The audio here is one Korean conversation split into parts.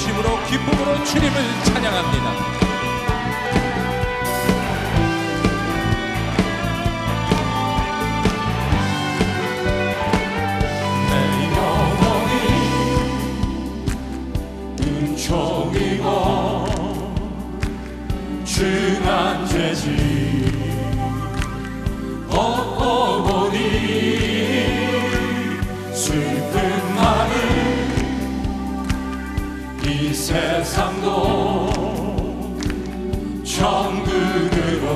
진심으로 기쁨으로 주님을 찬양합니다. 은총이고 중한 죄지 벗고 보니 슬픈 마음 이 세상도 천국으로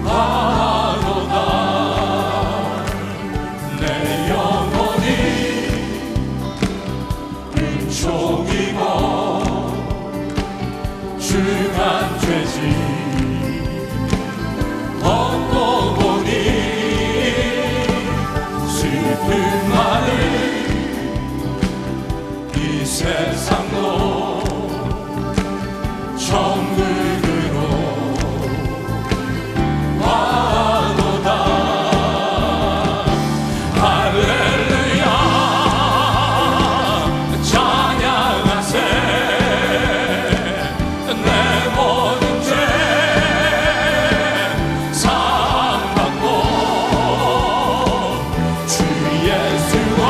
가로다. 내 영혼이 은총이고 중한 죄지 벗고 보니 슬픈 마음 이 세상도 천국으로 가로다. 할렐루야 찬양하세. 내 모든 죄 사함받고 주 예수와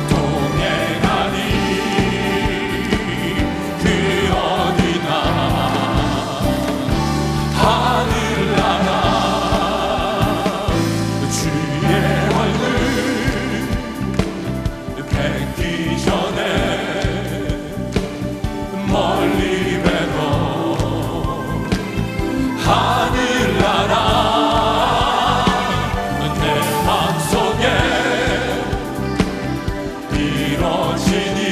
동행하니 그 어디나 하늘나라 주의 얼굴 뵙기 전에 멀리 뵈도 하늘나라 내 맘속에 이뤄지니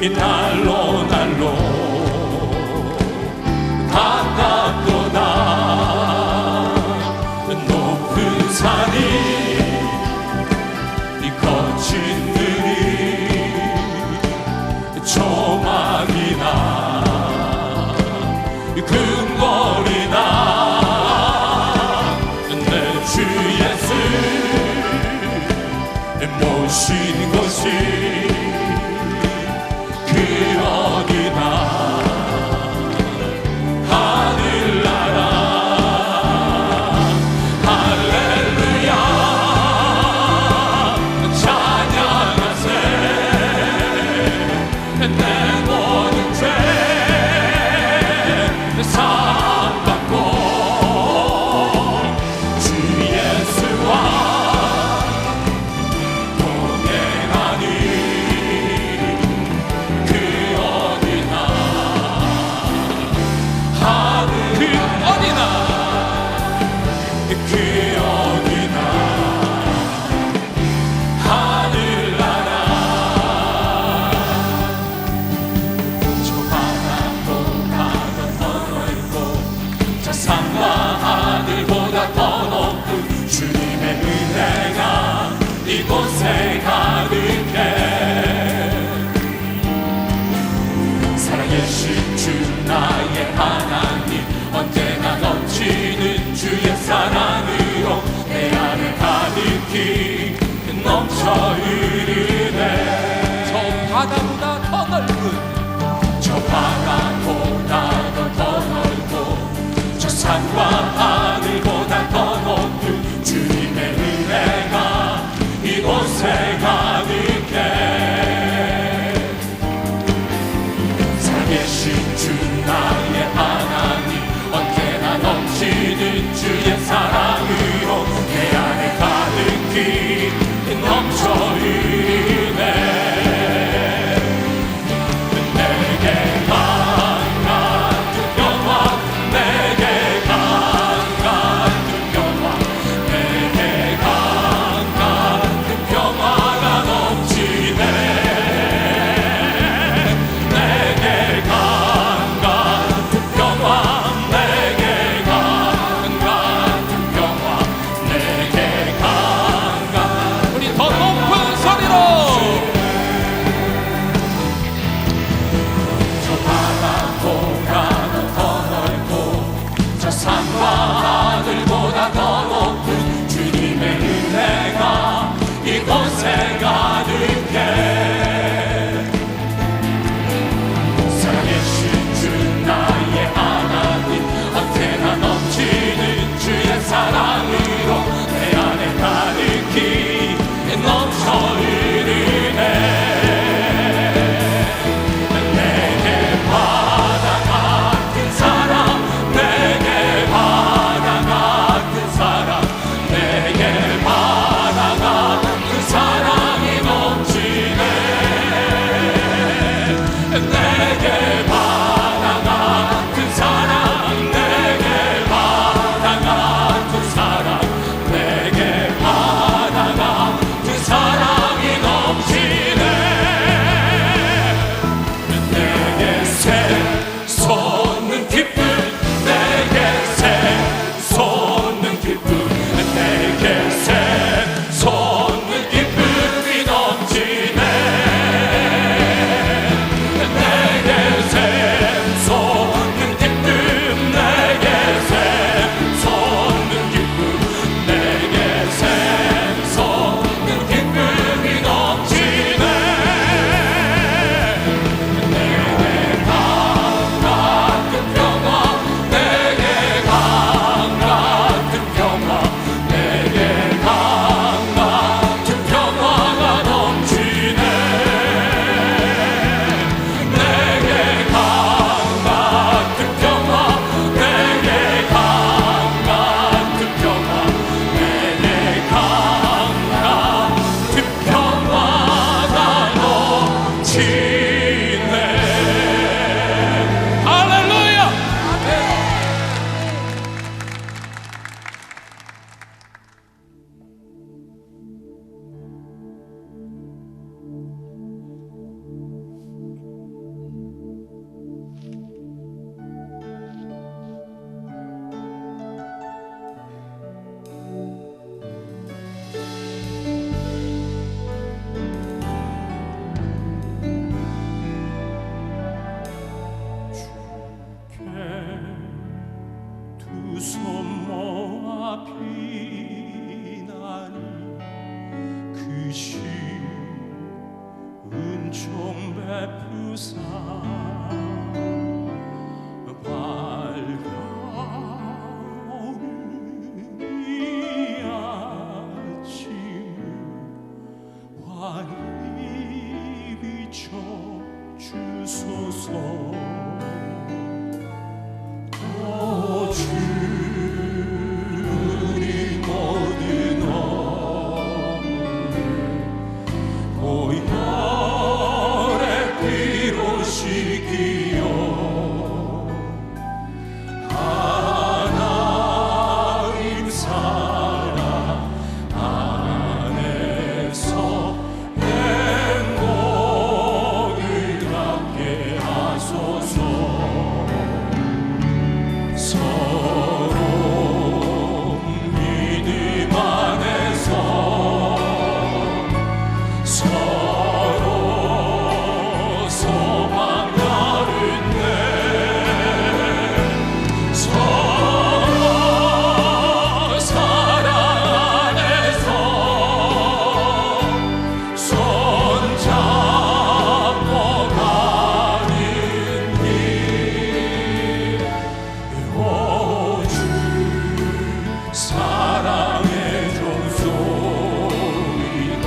이 날로 날로 가깝도다. 높은 산이 이 거친 들이 조망이나 금거리나 내 주 예수 모신 곳이 그 어디나 하늘나라. 할렐루야 찬양하세. 내 모든 죄 사함받고 주 예수와 동행하니 그 어디나 하늘 그 어디나 하늘나라. 저 바다도 가면 더 넓고 저 산과 하늘보다 더 높은 주님의 은혜가 이곳에 가득해. 살아계신 주 나의 하나님 언제나 넘치는 주의 사랑으로 내 안에 가득히 넘쳐 흐르네. 저 바다보다 더 넓은 저 바다보다 더 넓고 저 산과 하늘보다 더 높은 주님의 은혜가 이곳에 가득해. 살아계신 주 나의 하나님 언제나 넘치는 주의 사랑으로 내 안에 가득히 넘쳐 흐르네. 내게 강한 그 평화 내게 강한 그 평화 내게 강한 그 평화가 새 가득해 살아계신 주 나의 하나님 언제나 넘치는 주의 사랑으로 내 안에 가득히 넘쳐 흐르네 내게 바다 같은 사랑 내게 바다 같은 사랑 내게 바다 같은 사랑이 넘치네 내게 바다 같은 사랑 내게 바다 같은 사랑 내게 바다 같은 사랑이 넘치네 내게 샘솟는 기쁨 내게 샘솟는 기쁨 내게 샘솟는 기쁨이 넘치네 내게 샘솟는 기쁨 내게 샘솟는 기쁨 내게 샘솟는 기쁨이 넘치네 내게 강 같은 평화 내게 강 같은 평화 내게 강 같은 평화가 넘치네 내게 강 같은 평화 내게 강 같은 평화 내게 강 같은 평화가 넘치네 할렐루야 두 손 모아 비나니 그 시 은총 베푸사 밝아오는 이 아침 환히 비춰 주소서 주님 모든 고혈의 피로 씻기어 하나님 사랑 안에서 행복을 갖게 하소서 서로 믿음 안에서 서로 소망 가운데 서로 사랑 안에서 손잡고 가는 길 오주 사랑의 종소리가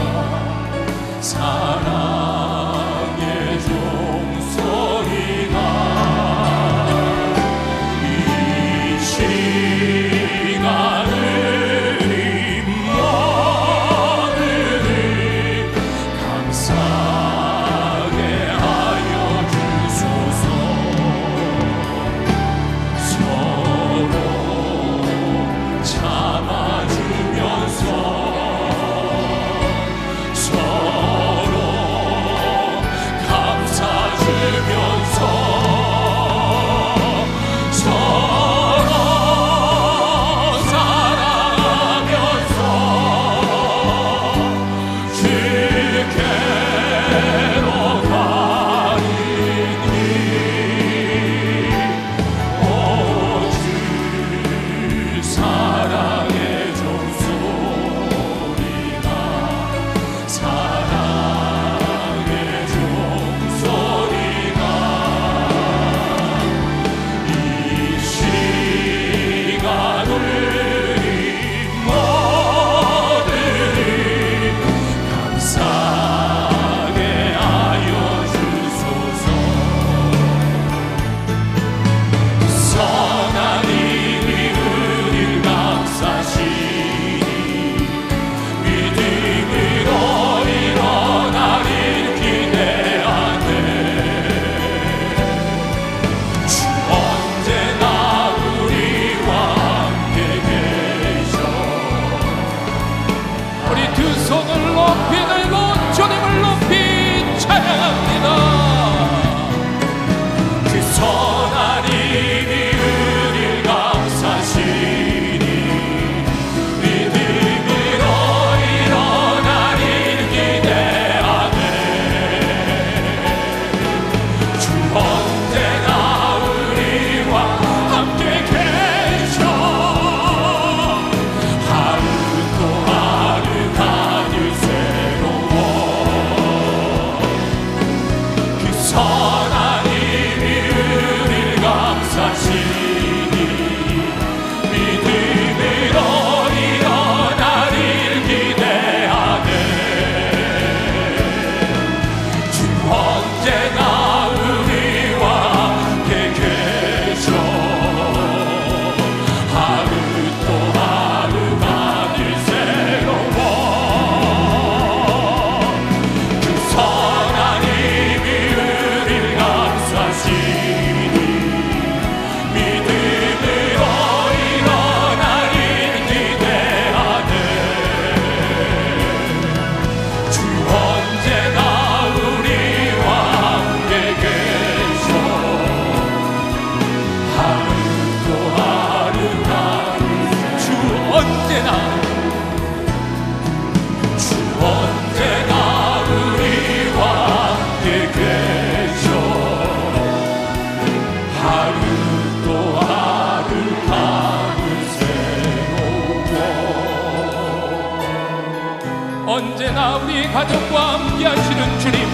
우리와 함께 하시는 주님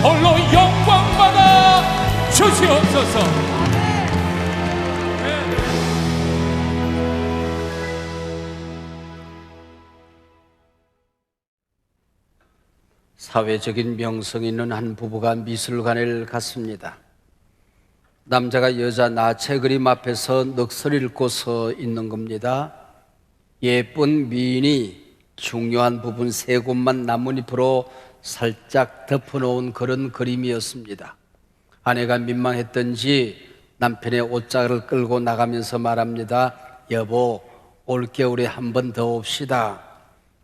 홀로 영광받아 주시옵소서. 사회적인 명성 있는 한 부부가 미술관을 갔습니다. 남자가 여자 나체 그림 앞에서 넋을 잃고 서 있는 겁니다. 예쁜 미인이 중요한 부분 세 곳만 나뭇잎으로 살짝 덮어놓은 그런 그림이었습니다. 아내가 민망했던지 남편의 옷자를 끌고 나가면서 말합니다. 여보, 올겨울에 한 번 더 옵시다.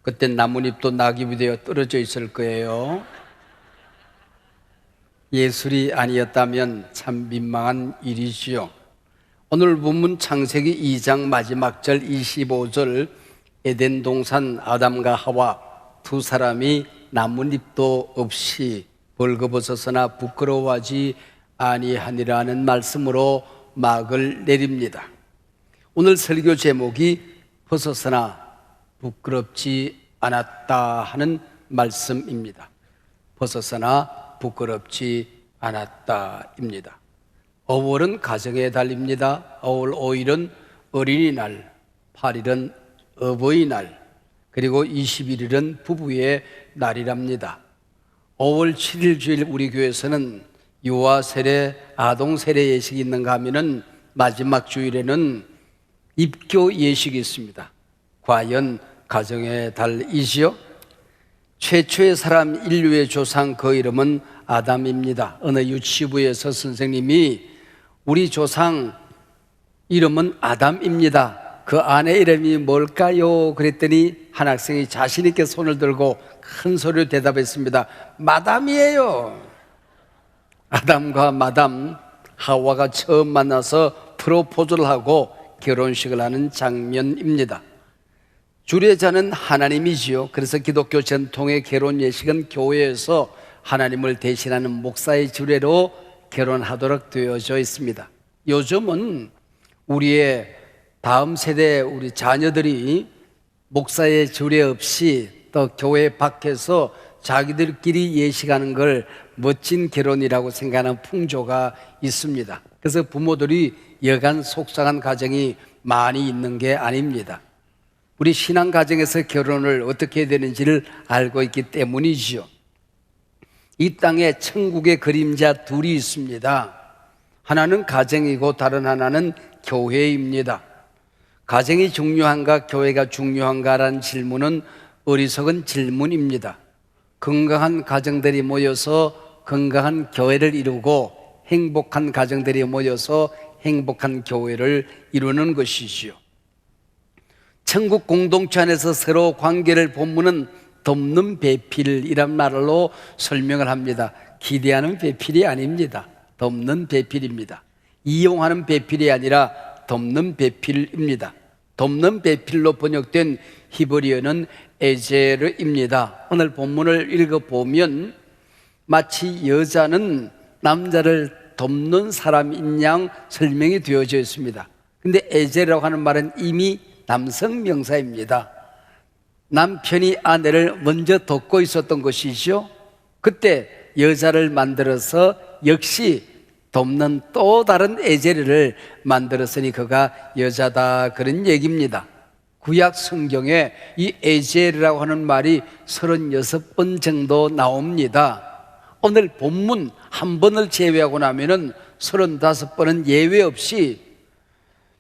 그때 나뭇잎도 낙엽이 되어 떨어져 있을 거예요. 예술이 아니었다면 참 민망한 일이지요. 오늘 본문 창세기 2장 마지막 절 25절 에덴 동산 아담과 하와 두 사람이 나뭇잎도 없이 벌거벗었으나 부끄러워하지 아니하니라는 말씀으로 막을 내립니다. 오늘 설교 제목이 벗었으나 부끄럽지 않았다 하는 말씀입니다. 벗었으나 부끄럽지 않았다입니다. 5월은 가정의 달입니다. 5월 5일은 어린이날, 8일은 어버이날, 그리고 21일은 부부의 날이랍니다. 5월 7일 주일 우리 교회에서는 유아 세례, 아동 세례 예식이 있는가 하면은 마지막 주일에는 입교 예식이 있습니다. 과연 가정의 달이지요? 최초의 사람 인류의 조상 그 이름은 아담입니다. 어느 유치부에서 선생님이 우리 조상 이름은 아담입니다. 그 아내 이름이 뭘까요? 그랬더니 한 학생이 자신 있게 손을 들고 큰 소리로 대답했습니다. 마담이에요. 아담과 마담 하와가 처음 만나서 프로포즈를 하고 결혼식을 하는 장면입니다. 주례자는 하나님이지요. 그래서 기독교 전통의 결혼 예식은 교회에서 하나님을 대신하는 목사의 주례로 결혼하도록 되어져 있습니다. 요즘은 우리의 다음 세대 우리 자녀들이 목사의 주례 없이 또 교회 밖에서 자기들끼리 예식하는 걸 멋진 결혼이라고 생각하는 풍조가 있습니다. 그래서 부모들이 여간 속상한 가정이 많이 있는 게 아닙니다. 우리 신앙 가정에서 결혼을 어떻게 해야 되는지를 알고 있기 때문이지요. 이 땅에 천국의 그림자 둘이 있습니다. 하나는 가정이고 다른 하나는 교회입니다. 가정이 중요한가 교회가 중요한가라는 질문은 어리석은 질문입니다. 건강한 가정들이 모여서 건강한 교회를 이루고 행복한 가정들이 모여서 행복한 교회를 이루는 것이지요. 천국 공동체 안에서 서로 관계를 본문은 덮는 배필이란 말로 설명을 합니다. 기대하는 배필이 아닙니다. 덮는 배필입니다. 이용하는 배필이 아니라 덮는 배필입니다. 덮는 배필로 번역된 히브리어는 에제르입니다. 오늘 본문을 읽어보면 마치 여자는 남자를 덮는 사람인 양 설명이 되어져 있습니다. 근데 에제르라고 하는 말은 이미 남성 명사입니다. 남편이 아내를 먼저 덮고 있었던 것이죠. 그때 여자를 만들어서 역시 덮는 또 다른 에제르를 만들었으니 그가 여자다 그런 얘기입니다. 구약 성경에 이 에제르라고 하는 말이 36번 정도 나옵니다. 오늘 본문 한 번을 제외하고 나면은 35번은 예외 없이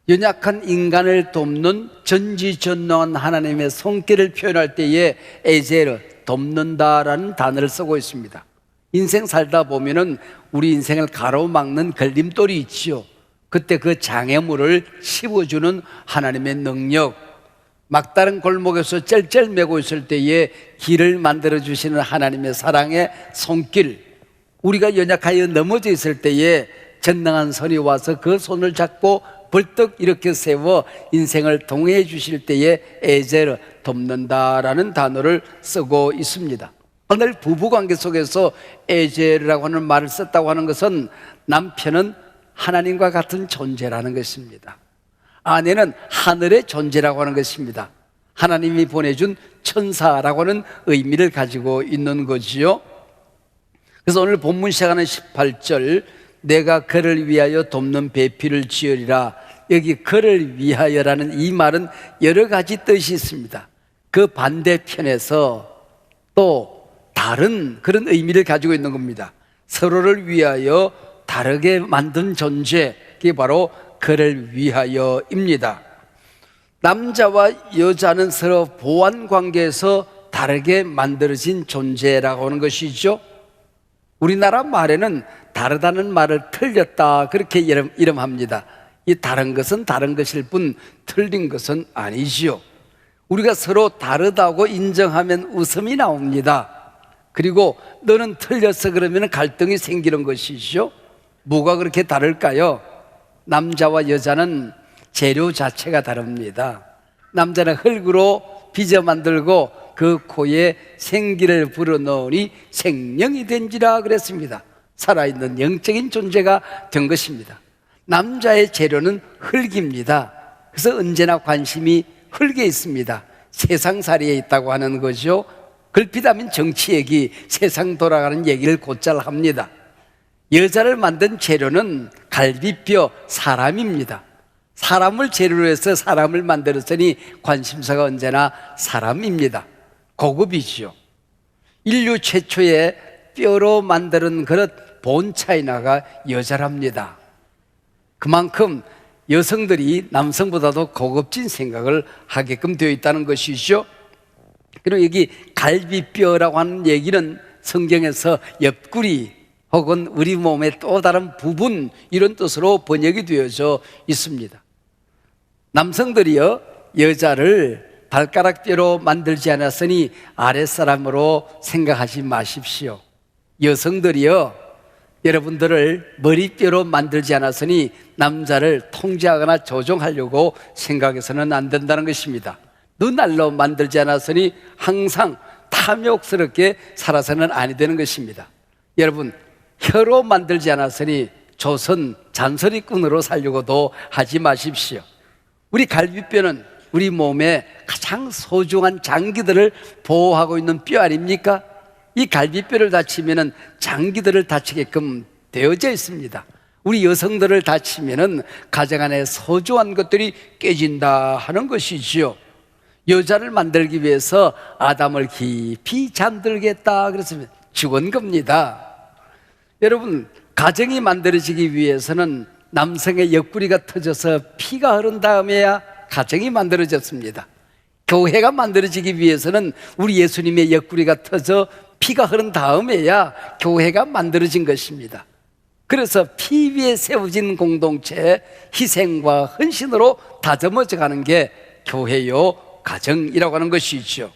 연약한 인간을 돕는 전지전능한 하나님의 손길을 표현할 때에 에제르, 돕는다라는 단어를 쓰고 있습니다. 인생 살다 보면은 우리 인생을 가로막는 걸림돌이 있지요. 그때 그 장애물을 씹어주는 하나님의 능력, 막다른 골목에서 쩔쩔매고 있을 때에 길을 만들어주시는 하나님의 사랑의 손길, 우리가 연약하여 넘어져 있을 때에 전능한 손이 와서 그 손을 잡고 벌떡 이렇게 세워 인생을 동행해 주실 때에 에제르, 돕는다라는 단어를 쓰고 있습니다. 오늘 부부관계 속에서 에제르라고 하는 말을 썼다고 하는 것은 남편은 하나님과 같은 존재라는 것입니다. 아내는 하늘의 존재라고 하는 것입니다. 하나님이 보내준 천사라고 하는 의미를 가지고 있는 거지요. 그래서 오늘 본문 시작하는 18절, 내가 그를 위하여 돕는 배필을 지으리라. 여기 그를 위하여라는 이 말은 여러 가지 뜻이 있습니다. 그 반대편에서 또 다른 그런 의미를 가지고 있는 겁니다. 서로를 위하여 다르게 만든 존재, 그게 바로 그를 위하여입니다. 남자와 여자는 서로 보완 관계에서 다르게 만들어진 존재라고 하는 것이죠. 우리나라 말에는 다르다는 말을 틀렸다 그렇게 이름합니다. 이 다른 것은 다른 것일 뿐 틀린 것은 아니지요. 우리가 서로 다르다고 인정하면 웃음이 나옵니다. 그리고 너는 틀렸어 그러면 갈등이 생기는 것이죠. 뭐가 그렇게 다를까요? 남자와 여자는 재료 자체가 다릅니다. 남자는 흙으로 빚어 만들고 그 코에 생기를 불어넣으니 생명이 된지라 그랬습니다. 살아있는 영적인 존재가 된 것입니다. 남자의 재료는 흙입니다. 그래서 언제나 관심이 흙에 있습니다. 세상살이에 있다고 하는 거죠. 걸핏하면 정치 얘기, 세상 돌아가는 얘기를 곧잘 합니다. 여자를 만든 재료는 갈비뼈, 사람입니다. 사람을 재료로 해서 사람을 만들었으니 관심사가 언제나 사람입니다. 고급이지요. 인류 최초의 뼈로 만드는 그릇 본차이나가 여자랍니다. 그만큼 여성들이 남성보다도 고급진 생각을 하게끔 되어 있다는 것이죠. 그리고 여기 갈비뼈라고 하는 얘기는 성경에서 옆구리 혹은 우리 몸의 또 다른 부분 이런 뜻으로 번역이 되어져 있습니다. 남성들이요, 여자를 발가락뼈로 만들지 않았으니 아랫사람으로 생각하지 마십시오. 여성들이요, 여러분들을 머리뼈로 만들지 않았으니 남자를 통제하거나 조종하려고 생각해서는 안 된다는 것입니다. 눈알로 만들지 않았으니 항상 탐욕스럽게 살아서는 아니 되는 것입니다. 여러분, 혀로 만들지 않았으니 조선 잔소리꾼으로 살려고도 하지 마십시오. 우리 갈비뼈는 우리 몸에 가장 소중한 장기들을 보호하고 있는 뼈 아닙니까? 이 갈비뼈를 다치면 장기들을 다치게끔 되어져 있습니다. 우리 여성들을 다치면 가정 안에 소중한 것들이 깨진다 하는 것이지요. 여자를 만들기 위해서 아담을 깊이 잠들겠다 그랬으면 죽은 겁니다. 여러분, 가정이 만들어지기 위해서는 남성의 옆구리가 터져서 피가 흐른 다음에야 가정이 만들어졌습니다. 교회가 만들어지기 위해서는 우리 예수님의 옆구리가 터져 피가 흐른 다음에야 교회가 만들어진 것입니다. 그래서 피 위에 세워진 공동체, 희생과 헌신으로 다듬어져 가는 게 교회요, 가정이라고 하는 것이죠.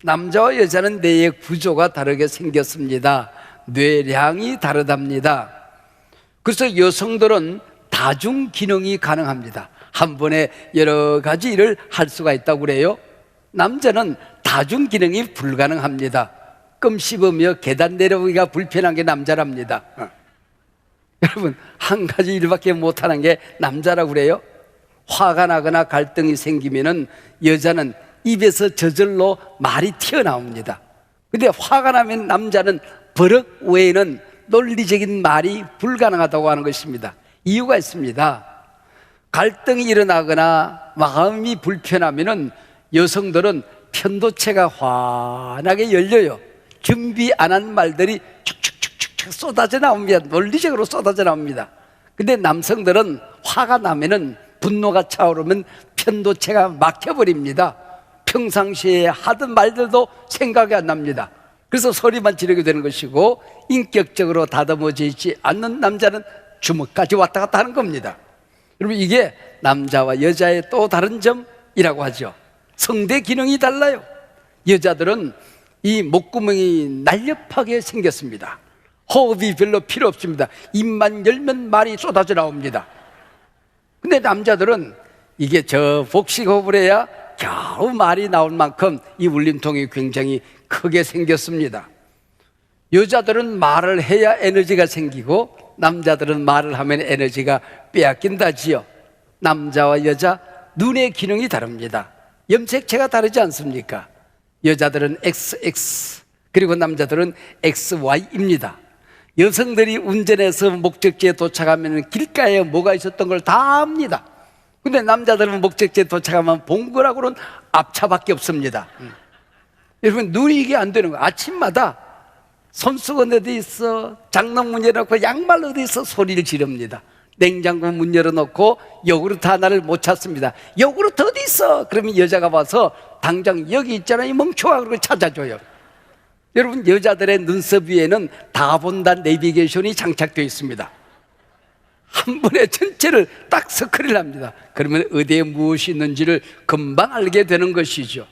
남자와 여자는 뇌의 구조가 다르게 생겼습니다. 뇌량이 다르답니다. 그래서 여성들은 다중 기능이 가능합니다. 한 번에 여러 가지 일을 할 수가 있다고 그래요. 남자는 다중 기능이 불가능합니다. 껌 씹으며 계단 내려오기가 불편한 게 남자랍니다. 여러분, 한 가지 일밖에 못하는 게 남자라고 그래요. 화가 나거나 갈등이 생기면은 여자는 입에서 저절로 말이 튀어나옵니다. 근데 화가 나면 남자는 버럭 외에는 논리적인 말이 불가능하다고 하는 것입니다. 이유가 있습니다. 갈등이 일어나거나 마음이 불편하면은 여성들은 편도체가 환하게 열려요. 준비 안 한 말들이 축축축축 쏟아져 나옵니다. 논리적으로 쏟아져 나옵니다. 근데 남성들은 화가 나면은 분노가 차오르면 편도체가 막혀버립니다. 평상시에 하던 말들도 생각이 안 납니다. 그래서 소리만 지르게 되는 것이고, 인격적으로 다듬어져 있지 않는 남자는 주먹까지 왔다 갔다 하는 겁니다. 여러분, 이게 남자와 여자의 또 다른 점이라고 하죠. 성대 기능이 달라요. 여자들은 이 목구멍이 날렵하게 생겼습니다. 호흡이 별로 필요 없습니다. 입만 열면 말이 쏟아져 나옵니다. 근데 남자들은 이게 저 복식호흡을 해야 겨우 말이 나올 만큼 이 울림통이 굉장히 크게 생겼습니다. 여자들은 말을 해야 에너지가 생기고 남자들은 말을 하면 에너지가 빼앗긴다지요. 남자와 여자 눈의 기능이 다릅니다. 염색체가 다르지 않습니까? 여자들은 XX 그리고 남자들은 XY입니다. 여성들이 운전해서 목적지에 도착하면 길가에 뭐가 있었던 걸 다 압니다. 근데 남자들은 목적지에 도착하면 본 거라고는 앞차밖에 없습니다. 여러분, 눈이 이게 안 되는 거예요. 아침마다 손수건 어디 있어, 장롱문 열어놓고 양말 어디 있어 소리를 지릅니다. 냉장고 문 열어놓고 요구르트 하나를 못 찾습니다. 요구르트 어디 있어? 그러면 여자가 와서 당장 여기 있잖아 이 멍청아, 그러고 찾아줘요. 여러분, 여자들의 눈썹 위에는 다 본다 내비게이션이 장착되어 있습니다. 한 번에 전체를 딱 스크린을 합니다. 그러면 어디에 무엇이 있는지를 금방 알게 되는 것이죠.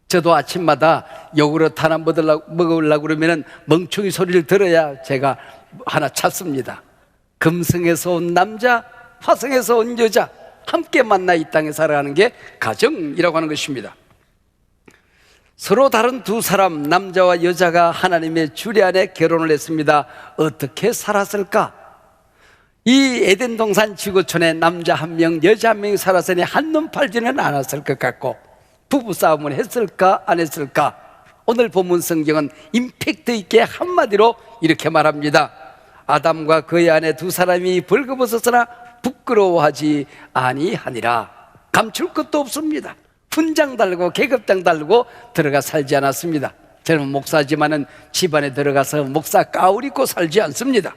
저도 아침마다 요구르트 하나 먹으려고 그러면 멍청이 소리를 들어야 제가 하나 찾습니다. 금성에서 온 남자, 화성에서 온 여자 함께 만나 이 땅에 살아가는 게 가정이라고 하는 것입니다. 서로 다른 두 사람, 남자와 여자가 하나님의 주례 안에 결혼을 했습니다. 어떻게 살았을까? 이 에덴 동산 지구촌에 남자 한 명, 여자 한 명이 살았으니 한눈 팔지는 않았을 것 같고, 부부싸움을 했을까 안 했을까? 오늘 본문 성경은 임팩트 있게 한마디로 이렇게 말합니다. 아담과 그의 아내 두 사람이 벌거벗었으나 부끄러워하지 아니하니라. 감출 것도 없습니다. 훈장 달고 계급장 달고 들어가 살지 않았습니다. 저는 목사지만은 집안에 들어가서 목사 가울 입고 살지 않습니다.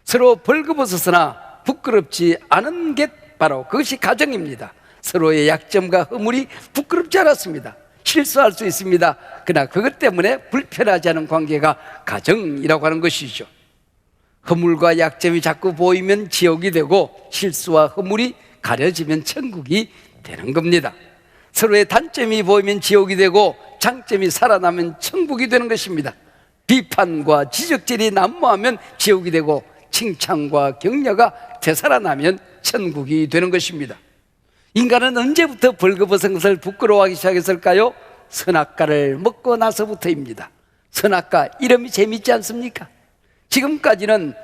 서로 벌거벗었으나 부끄럽지 않은 게 바로 그것이 가정입니다. 서로의 약점과 허물이 부끄럽지 않았습니다. 실수할 수 있습니다. 그러나 그것 때문에 불편하지 않은 관계가 가정이라고 하는 것이죠. 허물과 약점이 자꾸 보이면 지옥이 되고 실수와 허물이 가려지면 천국이 되는 겁니다. 서로의 단점이 보이면 지옥이 되고 장점이 살아나면 천국이 되는 것입니다. 비판과 지적질이 난무하면 지옥이 되고 칭찬과 격려가 되살아나면 천국이 되는 것입니다. 인간은 언제부터 벌거벗은 것을 부끄러워하기 시작했을까요? 선악과를 먹고 나서부터입니다. 선악과, 이름이 재밌지 않습니까? 지금까지는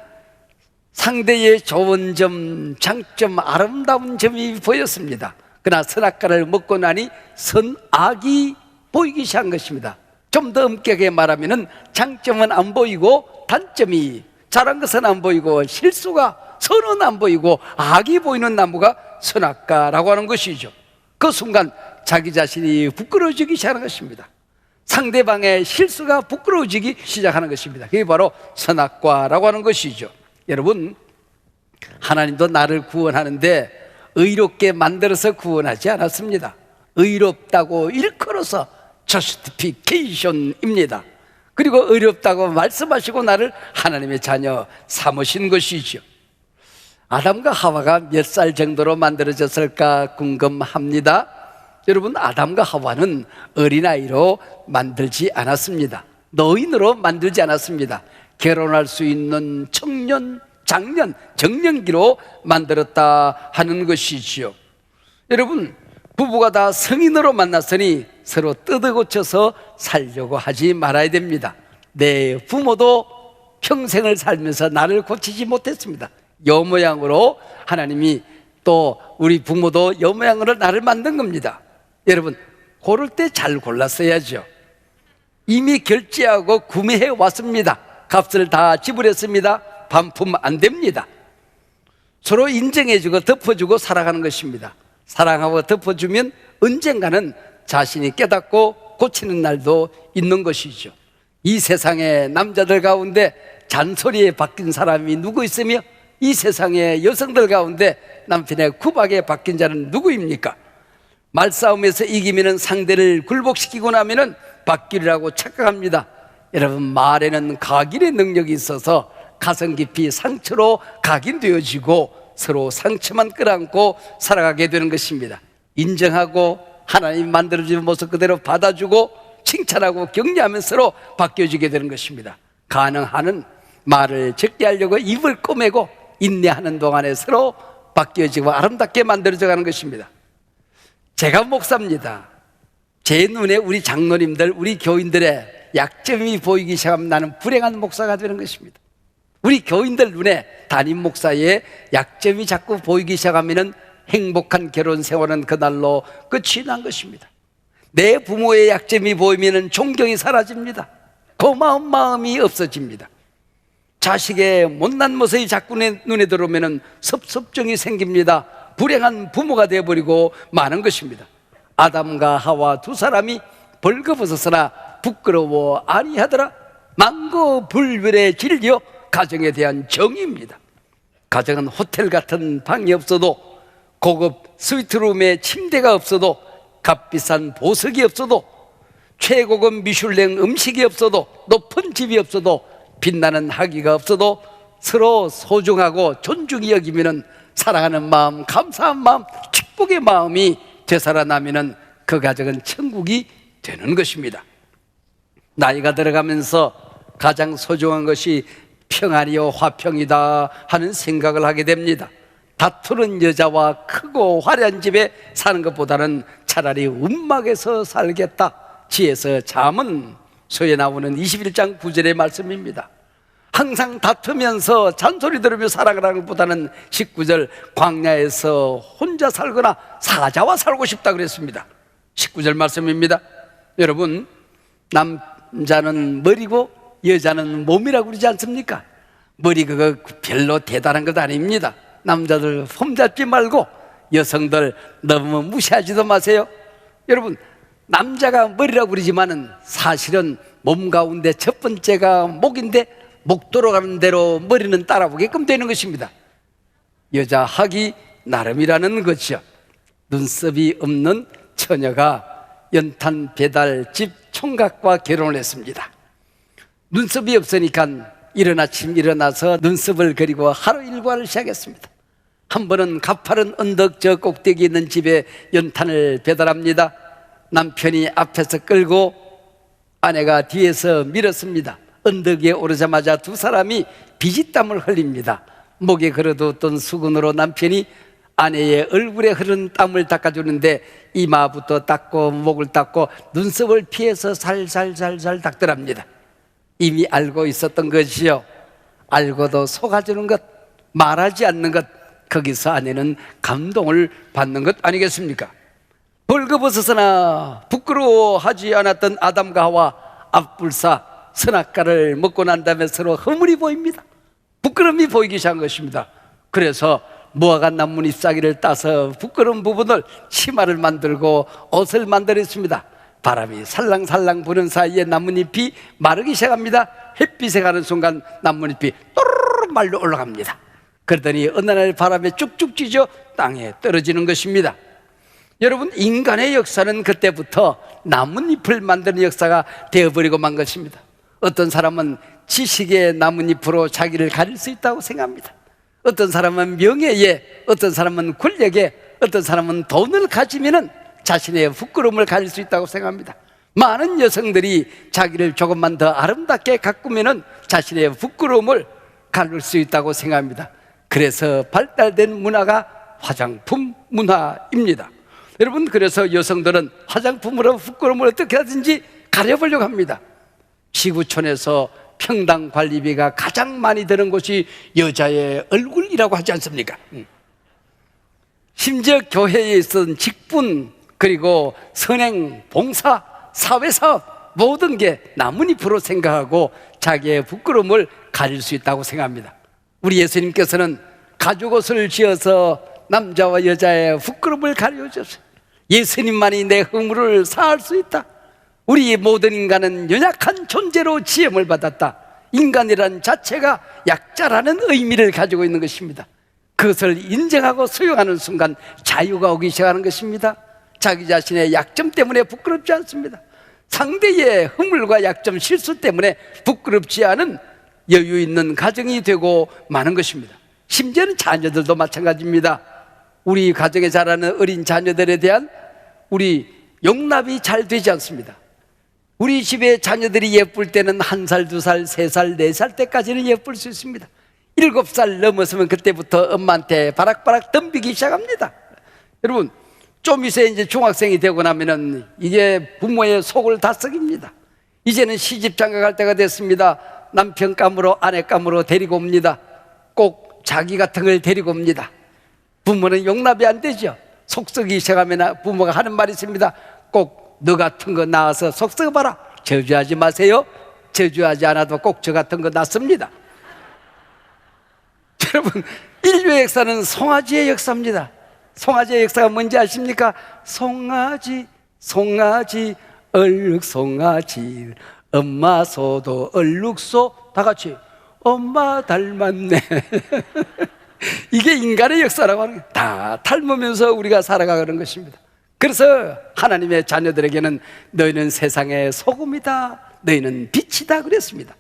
상대의 좋은 점, 장점, 아름다운 점이 보였습니다. 그러나 선악과를 먹고 나니 선악이 보이기 시작한 것입니다. 좀 더 엄격하게 말하면 장점은 안 보이고 단점이, 잘한 것은 안 보이고 실수가, 선은 안 보이고 악이 보이는 나무가 선악과라고 하는 것이죠. 그 순간 자기 자신이 부끄러워지기 시작하는 것입니다. 상대방의 실수가 부끄러워지기 시작하는 것입니다. 그게 바로 선악과라고 하는 것이죠. 여러분, 하나님도 나를 구원하는데 의롭게 만들어서 구원하지 않았습니다. 의롭다고 일컬어서 justification입니다. 그리고 의롭다고 말씀하시고 나를 하나님의 자녀 삼으신 것이죠. 아담과 하와가 몇 살 정도로 만들어졌을까 궁금합니다. 여러분, 아담과 하와는 어린아이로 만들지 않았습니다. 노인으로 만들지 않았습니다. 결혼할 수 있는 청년, 장년, 정년기로 만들었다 하는 것이지요. 여러분, 부부가 다 성인으로 만났으니 서로 뜯어고쳐서 살려고 하지 말아야 됩니다. 내 부모도 평생을 살면서 나를 고치지 못했습니다. 여 모양으로 하나님이 또 우리 부모도 여 모양으로 나를 만든 겁니다. 여러분, 고를 때 잘 골랐어야죠. 이미 결제하고 구매해 왔습니다. 값을 다 지불했습니다. 반품 안 됩니다. 서로 인정해주고 덮어주고 살아가는 것입니다. 사랑하고 덮어주면 언젠가는 자신이 깨닫고 고치는 날도 있는 것이죠. 이 세상의 남자들 가운데 잔소리에 바뀐 사람이 누구 있으며 이 세상의 여성들 가운데 남편의 구박에 바뀐 자는 누구입니까? 말싸움에서 이기면 상대를 굴복시키고 나면 바뀌리라고 착각합니다. 여러분, 말에는 각인의 능력이 있어서 가슴 깊이 상처로 각인되어지고 서로 상처만 끌어안고 살아가게 되는 것입니다. 인정하고 하나님 만들어주는 모습 그대로 받아주고 칭찬하고 격려하면 서로 바뀌어지게 되는 것입니다. 가능한 말을 적게 하려고 입을 꼬매고 인내하는 동안에 서로 바뀌어지고 아름답게 만들어져 가는 것입니다. 제가 목사입니다. 제 눈에 우리 장로님들, 우리 교인들의 약점이 보이기 시작하면 나는 불행한 목사가 되는 것입니다. 우리 교인들 눈에 담임 목사의 약점이 자꾸 보이기 시작하면 행복한 결혼 생활은 그날로 끝이 난 것입니다. 내 부모의 약점이 보이면 존경이 사라집니다. 고마운 마음이 없어집니다. 자식의 못난 모습이 자꾸 눈에 들어오면 섭섭증이 생깁니다. 불행한 부모가 되어버리고 마는 것입니다. 아담과 하와 두 사람이 벌거벗었으나 부끄러워 아니하더라. 만고불변의 진리요 가정에 대한 정의입니다. 가정은 호텔 같은 방이 없어도, 고급 스위트룸에 침대가 없어도, 값비싼 보석이 없어도, 최고급 미슐랭 음식이 없어도, 높은 집이 없어도, 빛나는 학위가 없어도 서로 소중하고 존중히 여기면 사랑하는 마음, 감사한 마음, 축복의 마음이 되살아나면 그 가정은 천국이 되는 것입니다. 나이가 들어가면서 가장 소중한 것이 평안이요 화평이다 하는 생각을 하게 됩니다. 다투는 여자와 크고 화려한 집에 사는 것보다는 차라리 움막에서 살겠다. 지에서 잠언 서에 나오는 21장 9절의 말씀입니다. 항상 다투면서 잔소리 들으며 살아가는 것보다는 19절 광야에서 혼자 살거나 사자와 살고 싶다 그랬습니다. 19절 말씀입니다. 여러분, 남자는 머리고 여자는 몸이라고 그러지 않습니까? 머리 그거 별로 대단한 것 아닙니다. 남자들 폼잡지 말고 여성들 너무 무시하지도 마세요. 여러분, 남자가 머리라고 그러지만은 사실은 몸 가운데 첫 번째가 목인데, 목 돌아가는 대로 머리는 따라오게끔 되는 것입니다. 여자 학이 나름이라는 것이죠. 눈썹이 없는 처녀가 연탄 배달집 총각과 결혼을 했습니다. 눈썹이 없으니까 이른 아침 일어나서 눈썹을 그리고 하루 일과를 시작했습니다. 한 번은 가파른 언덕 저 꼭대기 있는 집에 연탄을 배달합니다. 남편이 앞에서 끌고 아내가 뒤에서 밀었습니다. 언덕에 오르자마자 두 사람이 비지땀을 흘립니다. 목에 걸어두었던 수건으로 남편이 아내의 얼굴에 흐른 땀을 닦아주는데 이마부터 닦고 목을 닦고 눈썹을 피해서 살살살살 닦더랍니다. 이미 알고 있었던 것이요, 알고도 속아주는 것, 말하지 않는 것, 거기서 아내는 감동을 받는 것 아니겠습니까? 벌거벗었으나 부끄러워하지 않았던 아담과 하와 앞불사 선악과를 먹고 난 다음에 서로 허물이 보입니다. 부끄러움이 보이기 시작한 것입니다. 그래서 무화과 나뭇 잎사귀를 따서 부끄러운 부분을 치마를 만들고 옷을 만들었습니다. 바람이 살랑살랑 부는 사이에 나뭇잎이 마르기 시작합니다. 햇빛에 가는 순간 나뭇잎이 또르르 말려 올라갑니다. 그러더니 어느 날 바람에 쭉쭉 찢어 땅에 떨어지는 것입니다. 여러분, 인간의 역사는 그때부터 나뭇잎을 만드는 역사가 되어버리고 만 것입니다. 어떤 사람은 지식의 나뭇잎으로 자기를 가릴 수 있다고 생각합니다. 어떤 사람은 명예에, 어떤 사람은 권력에, 어떤 사람은 돈을 가지면은 자신의 부끄러움을 가질 수 있다고 생각합니다. 많은 여성들이 자기를 조금만 더 아름답게 가꾸면은 자신의 부끄러움을 가릴 수 있다고 생각합니다. 그래서 발달된 문화가 화장품 문화입니다. 여러분, 그래서 여성들은 화장품으로 부끄러움을 어떻게 하든지 가려보려고 합니다. 지구촌에서 평당 관리비가 가장 많이 드는 곳이 여자의 얼굴이라고 하지 않습니까? 심지어 교회에 있던 직분, 그리고 선행, 봉사, 사회사업 모든 게 나뭇잎으로 생각하고 자기의 부끄러움을 가질 수 있다고 생각합니다. 우리 예수님께서는 가죽옷을 지어서 남자와 여자의 부끄러움을 가려주셨어요. 예수님만이 내 허물을 사할 수 있다. 우리 모든 인간은 연약한 존재로 지음을 받았다. 인간이란 자체가 약자라는 의미를 가지고 있는 것입니다. 그것을 인정하고 수용하는 순간 자유가 오기 시작하는 것입니다. 자기 자신의 약점 때문에 부끄럽지 않습니다. 상대의 허물과 약점, 실수 때문에 부끄럽지 않은 여유 있는 가정이 되고 마는 것입니다. 심지어는 자녀들도 마찬가지입니다. 우리 가정에 자라는 어린 자녀들에 대한 우리 용납이 잘 되지 않습니다. 우리 집에 자녀들이 예쁠 때는 1살, 2살, 3살, 4살 때까지는 예쁠 수 있습니다. 7살 넘어서면 그때부터 엄마한테 바락바락 덤비기 시작합니다. 여러분, 좀 있어야 이제 중학생이 되고 나면은 이게 부모의 속을 다 썩입니다. 이제는 시집 장가갈 때가 됐습니다. 남편 감으로 아내 감으로 데리고 옵니다. 꼭 자기 같은 걸 데리고 옵니다. 부모는 용납이 안 되죠. 속 썩이기 시작하면 부모가 하는 말이 있습니다. 꼭 너 같은 거 낳아서 속 썩어봐라. 저주하지 마세요. 저주하지 않아도 꼭 저 같은 거 낳습니다. 여러분, 인류의 역사는 송아지의 역사입니다. 송아지의 역사가 뭔지 아십니까? 송아지, 송아지, 얼룩송아지, 엄마 소도 얼룩소, 다 같이 엄마 닮았네. 이게 인간의 역사라고 하는 거예요. 다 닮으면서 우리가 살아가는 것입니다. 그래서 하나님의 자녀들에게는 너희는 세상의 소금이다, 너희는 빛이다 그랬습니다.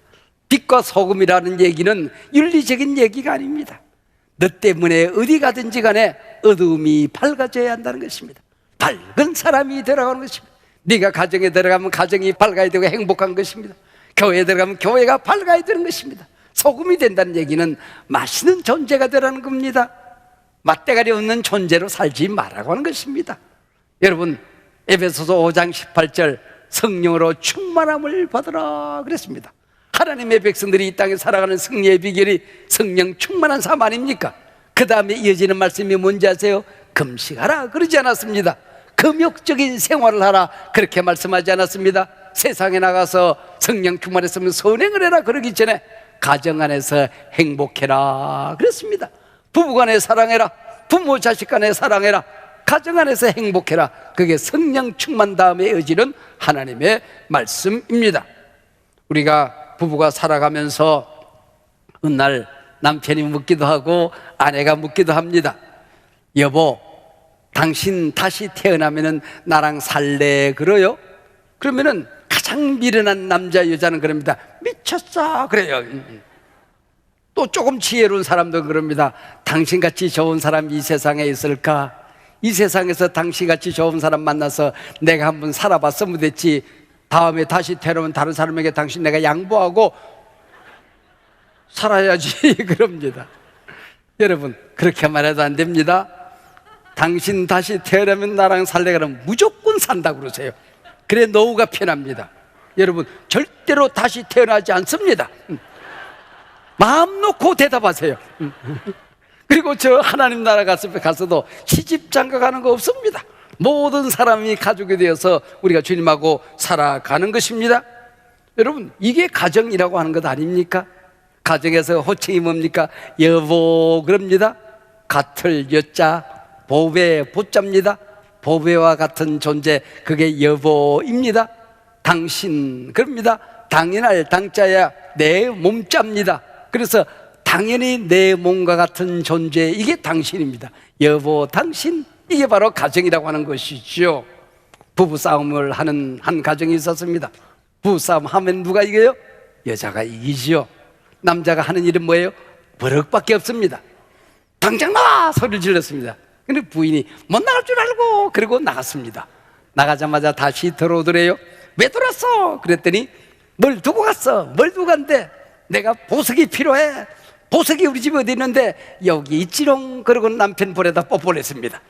빛과 소금이라는 얘기는 윤리적인 얘기가 아닙니다. 너 때문에 어디 가든지 간에 어두움이 밝아져야 한다는 것입니다. 밝은 사람이 들어가는 것입니다. 네가 가정에 들어가면 가정이 밝아야 되고 행복한 것입니다. 교회에 들어가면 교회가 밝아야 되는 것입니다. 소금이 된다는 얘기는 맛있는 존재가 되라는 겁니다. 맛대가리 없는 존재로 살지 말라고 하는 것입니다. 여러분, 에베소서 5장 18절 성령으로 충만함을 받으라 그랬습니다. 하나님의 백성들이 이 땅에 살아가는 승리의 비결이 성령 충만한 삶 아닙니까? 그 다음에 이어지는 말씀이 뭔지 아세요? 금식하라 그러지 않았습니다. 금욕적인 생활을 하라 그렇게 말씀하지 않았습니다. 세상에 나가서 성령 충만했으면 선행을 해라 그러기 전에 가정 안에서 행복해라 그랬습니다. 부부간에 사랑해라, 부모 자식 간에 사랑해라, 가정 안에서 행복해라. 그게 성령 충만 다음에 이어지는 하나님의 말씀입니다. 우리가 부부가 살아가면서 어느 날 남편이 묻기도 하고 아내가 묻기도 합니다. 여보, 당신 다시 태어나면 나랑 살래 그래요? 그러면은 가장 미련한 남자 여자는 그럽니다. 미쳤어 그래요. 또 조금 지혜로운 사람도 그럽니다. 당신같이 좋은 사람이 이 세상에 있을까? 이 세상에서 당신같이 좋은 사람 만나서 내가 한번 살아봤으면 됐지, 다음에 다시 태어나면 다른 사람에게 당신 내가 양보하고 살아야지 그럽니다. 여러분, 그렇게 말해도 안 됩니다. 당신 다시 태어나면 나랑 살래 그러면 무조건 산다고 그러세요. 그래 노후가 편합니다. 여러분, 절대로 다시 태어나지 않습니다. 마음 놓고 대답하세요. 그리고 저 하나님 나라 가서도 시집 장가 가는 거 없습니다. 모든 사람이 가족이 되어서 우리가 주님하고 살아가는 것입니다. 여러분, 이게 가정이라고 하는 것 아닙니까? 가정에서 호칭이 뭡니까? 여보 그럽니다. 같을 여자, 보배 보자입니다. 보배와 같은 존재, 그게 여보입니다. 당신 그럽니다. 당연할 당자야 내 몸자입니다. 그래서 당연히 내 몸과 같은 존재, 이게 당신입니다. 여보 당신, 이게 바로 가정이라고 하는 것이죠. 부부싸움을 하는 한 가정이 있었습니다. 부부싸움 하면 누가 이겨요? 여자가 이기죠. 남자가 하는 일은 뭐예요? 버럭밖에 없습니다. 당장 나와! 소리를 질렀습니다. 근데 부인이 못 나갈 줄 알고 그리고 나갔습니다. 나가자마자 다시 들어오더래요. 왜 들어왔어? 그랬더니 뭘 두고 갔어? 뭘 두고 간대? 내가 보석이 필요해. 보석이 우리 집에 어디 있는데? 여기 있지롱. 그러고 남편 볼에다 뽀뽀를 했습니다.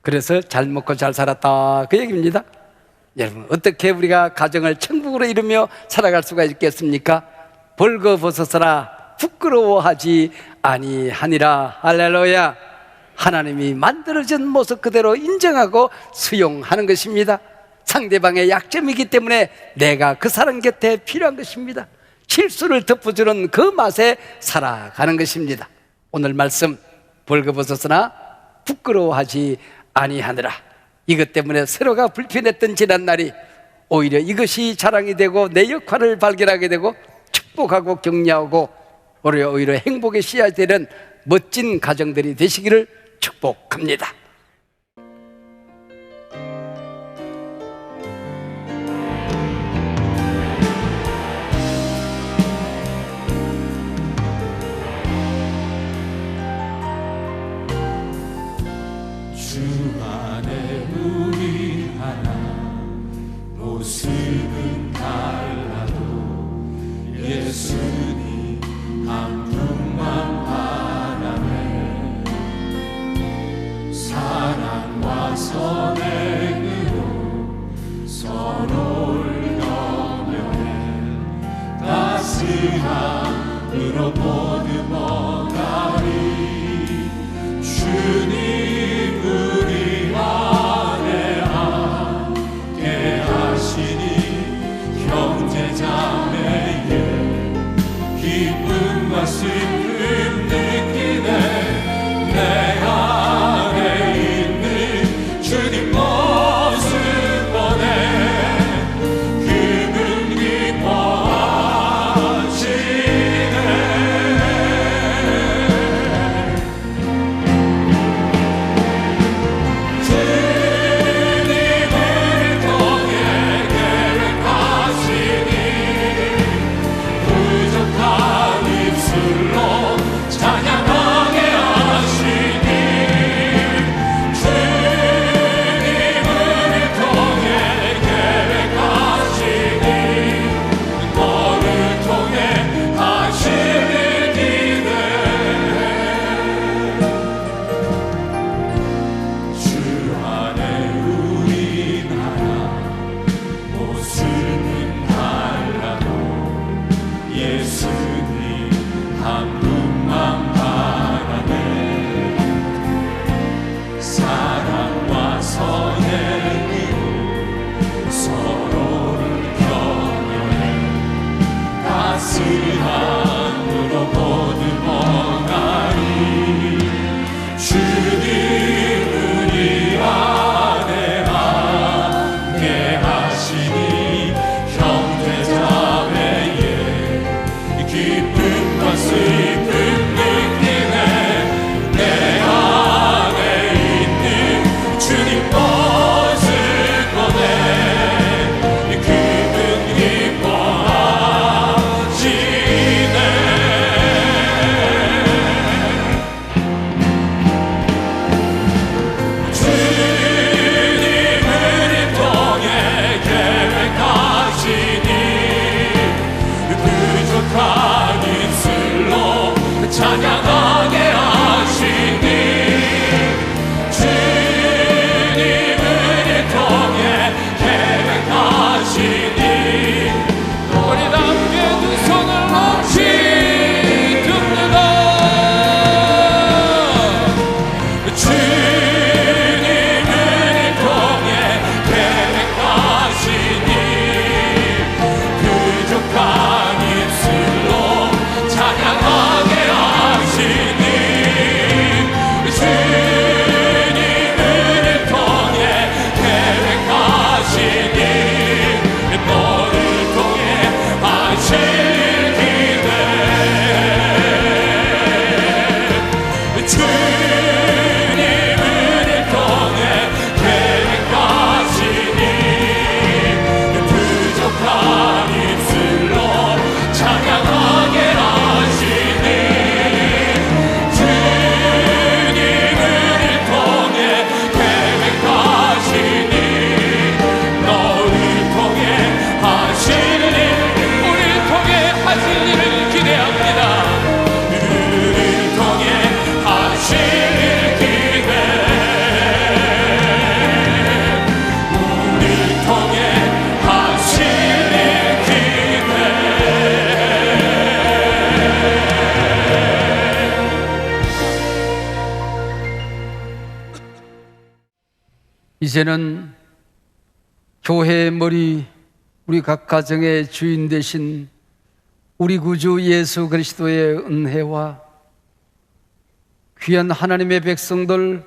그래서 잘 먹고 잘 살았다 그 얘기입니다. 여러분, 어떻게 우리가 가정을 천국으로 이루며 살아갈 수가 있겠습니까? 벌거벗어서라 부끄러워하지 아니하니라. 할렐루야. 하나님이 만들어진 모습 그대로 인정하고 수용하는 것입니다. 상대방의 약점이기 때문에 내가 그 사람 곁에 필요한 것입니다. 실수를 덮어주는 그 맛에 살아가는 것입니다. 오늘 말씀, 벌거벗었으나 부끄러워하지 아니하느라. 이것 때문에 서로가 불편했던 지난날이 오히려 이것이 자랑이 되고 내 역할을 발견하게 되고 축복하고 격려하고 오히려 행복의 씨앗이 되는 멋진 가정들이 되시기를 축복합니다. 주 안에 우리 하나 모습은 달라도 예수님 한 분만 바라네. 사랑과 선행으로 서로를 영영해 따스함으로 모두 모나리. 주님 우리 안에 기쁨과 슬픔 느끼네. 내 안에 있는 주님 모습 보네. 그분 기뻐하시네. 주님을 통해 계획하시니 부족한 입술로 찬양하게 하시니. 주님을 통해 계획하시니 너를 통해 하시는 기대. 주 안에 우리 나라 모습은 달라도 예수님 한 분만 바라네. 사랑과 선행으로 서로를 격려해 따스함으로 보듬어가리. 주님 우리 안에 함께 하시니 형제자매의 기쁨과 슬픔 느끼네. 내 안에 있는 주님 모습 보네. 그분 기뻐하시네. 주님을 통해 계획하시니 부족한 입술로 찬양하게 하시니. 주님을 통해 계획하시니 우리 함께 두 손을 높이 듭니다. 주님을 통해 계획하시니 부족한 입술로 찬양하게 하시니. 주님을 통해 계획하시니 너를 통해 하실 기대. 주님을 통해 계획하시니 부족한 입술로 찬양하게 하시니. 주님을 통해 계획하시니 너를 통해 하실 일. 우리를 통해 하실 일을 기대합니다. 우리를 통해 하실 기대. 우리를 통해 하실 기대. 이제는 교회의 머리, 우리 각 가정의 주인 되신 우리 구주 예수 그리스도의 은혜와 귀한 하나님의 백성들,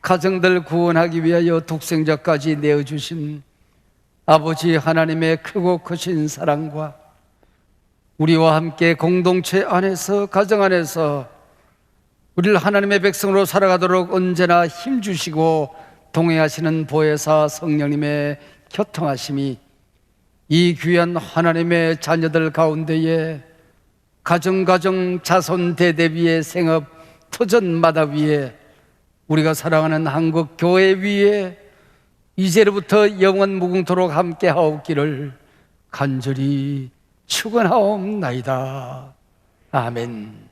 가정들 구원하기 위하여 독생자까지 내어주신 아버지 하나님의 크고 크신 사랑과 우리와 함께 공동체 안에서, 가정 안에서 우리를 하나님의 백성으로 살아가도록 언제나 힘주시고 동행하시는 보혜사 성령님의 교통하심이 이 귀한 하나님의 자녀들 가운데에 가정 자손 대대위의 생업 터전마다 위에 우리가 사랑하는 한국 교회 위에 이제로부터 영원 무궁토록 함께 하옵기를 간절히 축원하옵나이다. 아멘.